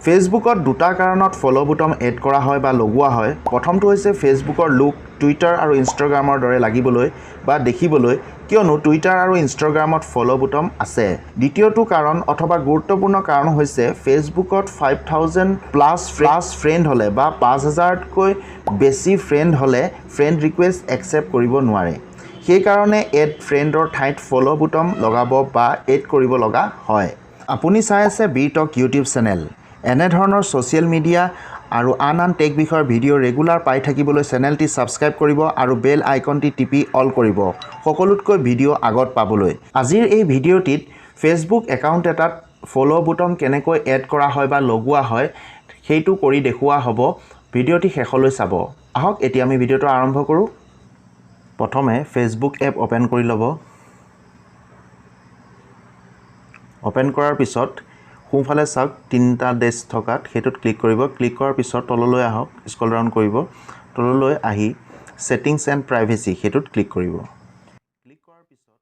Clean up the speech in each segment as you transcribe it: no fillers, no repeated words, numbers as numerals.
ফেচবুকত দুটা কাৰণত ফলো বুটাম এড কৰা হয় বা লগোৱা হয়। প্ৰথমটো হৈছে ফেচবুকৰ লুক টুইটাৰ আৰু ইনষ্টাগ্ৰামৰ দৰে লাগিবলৈ বা দেখিবলৈ, কিয়নো টুইটাৰ আৰু ইনষ্টাগ্ৰামত ফলো বুটাম আছে। দ্বিতীয়টো কাৰণ অথবা গুৰুত্বপূৰ্ণ কাৰণ হৈছে ফেচবুকত 5000+ ফ্ৰেণ্ড হ'লে বা 5000তকৈ বেছি ফ্ৰেণ্ড হ'লে ফ্ৰেণ্ড ৰিকুৱেষ্ট একচেপ্ট কৰিব নোৱাৰে। সেইকাৰণে এড ফ্ৰেণ্ডৰ ঠাইত ফলো বুটাম লগাব বা এড কৰিব লগা হয়। আপুনি চাই আছে বিটক ইউটিউব চেনেল। এনেধৰণৰ ছ'চিয়েল মিডিয়া আৰু আন টেক বিষয়ৰ ভিডিঅ' ৰেগুলাৰ পাই থাকিবলৈ চেনেলটি ছাবস্ক্ৰাইব কৰিব আৰু বেল আইকনটি টিপি অল কৰিব সকলোতকৈ ভিডিঅ' আগত পাবলৈ। আজিৰ এই ভিডিঅ'টিত ফেচবুক একাউণ্ট এটাত ফলো বুটাম কেনেকৈ এড কৰা হয় বা লগোৱা হয় সেইটো কৰি দেখুওৱা হ'ব। ভিডিঅ'টি শেষলৈ চাব। আহক এতিয়া আমি ভিডিঅ'টো আৰম্ভ কৰোঁ। প্ৰথমে ফেচবুক এপ অ'পেন কৰি ল'ব। অ'পেন কৰাৰ পিছত সোঁফালে চাওক তিনিটা ডেছ থকাত সেইটোত ক্লিক কৰিব। ক্লিক কৰাৰ পিছত তললৈ আহক, স্ক্ৰল ডাউন কৰিব। তললৈ আহি ছেটিংছ এণ্ড প্ৰাইভেচি সেইটোত ক্লিক কৰিব। ক্লিক কৰাৰ পিছত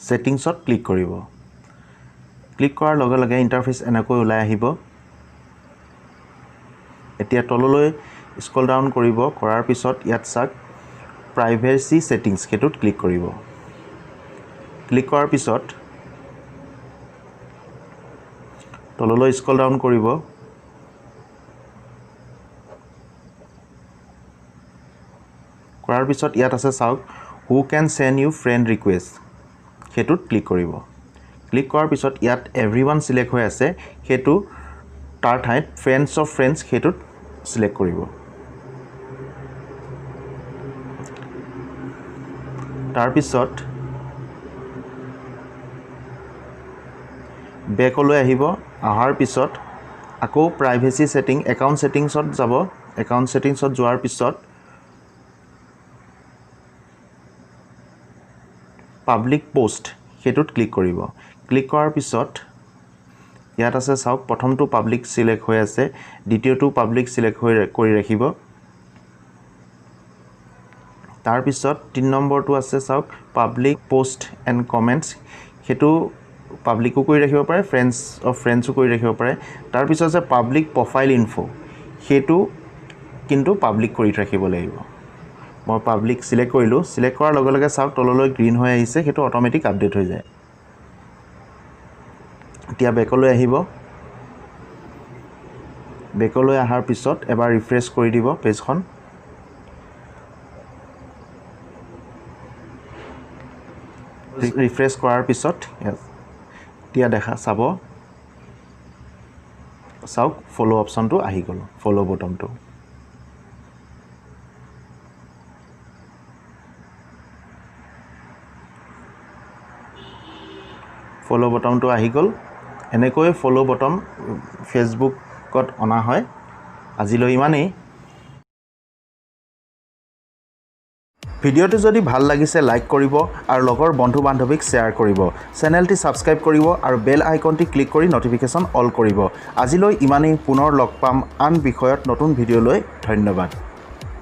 ছেটিংছত ক্লিক কৰিব। ক্লিক কৰাৰ লগে লগে ইণ্টাৰফেচ এনেকৈ ওলাই আহিব। এতিয়া তললৈ স্ক্ৰল ডাউন কৰিব। কৰাৰ পিছত ইয়াত চাওক প্ৰাইভেচি ছেটিংছ সেইটোত ক্লিক কৰিব। ক্লিক কৰাৰ পিছত তললৈ স্ক্ৰল ডাউন কৰিব। কৰাৰ পিছত ইয়াত আছে চাওক হু কেন চেণ্ড ইউ ফ্ৰেণ্ড ৰিকুৱেষ্ট সেইটোত ক্লিক কৰিব। ক্লিক কৰাৰ পিছত ইয়াত এভৰিৱান চিলেক্ট হৈ আছে, সেইটো তাৰ ঠাইত ফ্ৰেণ্ডছ অফ ফ্ৰেণ্ডছ সেইটোত চিলেক্ট কৰিব। তাৰপিছত বেকলৈ আহিব। অহাৰ পিছত আকৌ প্ৰাইভেচি ছেটিং একাউণ্ট ছেটিংছত যাব। একাউণ্ট ছেটিংছত যোৱাৰ পিছত পাব্লিক পোষ্ট সেইটোত ক্লিক কৰিব। ক্লিক কৰাৰ পিছত ইয়াত আছে চাওক প্ৰথমটো পাব্লিক চিলেক্ট হৈ আছে, দ্বিতীয়টো পাব্লিক চিলেক্ট কৰি ৰাখিব। তাৰপিছত 3 নম্বৰটো আছে চাওক পাব্লিক পোষ্ট এণ্ড কমেণ্টছ, সেইটো পাব্লিকো কৰি ৰাখিব পাৰে, ফ্ৰেণ্ডছ অফ ফ্ৰেণ্ডছো কৰি ৰাখিব পাৰে। তাৰপিছত আছে পাব্লিক প্ৰফাইল ইনফো, সেইটো কিন্তু পাব্লিক কৰি ৰাখিব লাগিব। মই পাব্লিক চিলেক্ট কৰিলোঁ। চিলেক্ট কৰাৰ লগে লগে চাওক তললৈ গ্ৰীণ হৈ আহিছে, সেইটো অট'মেটিক আপডেট হৈ যায়। এতিয়া বেকলৈ আহিব। বেকলৈ অহাৰ পিছত এবাৰ ৰিফ্ৰেছ কৰি দিব পেজখন। ৰিফ্ৰেছ কৰাৰ পিছত এতিয়া চাব চাওক ফলো অপশ্যনটো আহি গ'ল, ফলো বুটামটো। ফলো বুটামটো আহি গ'ল। এনেকৈ ফলো বুটাম ফেচবুকত অনা হয়। আজিলৈ ইমানেই। ভিডিঅ'টো যদি ভাল লাগিছে লাইক কৰিব আৰু লগৰ বন্ধু বান্ধৱীক শ্বেয়াৰ কৰিব। চেনেলটি ছাবস্ক্ৰাইব কৰিব আৰু বেল আইকনটি ক্লিক কৰি নটিফিকেশ্যন অল কৰিব। আজিলৈ ইমানেই। পুনৰ লগ পাম আন বিষয়ত নতুন ভিডিঅ' লৈ। ধন্যবাদ।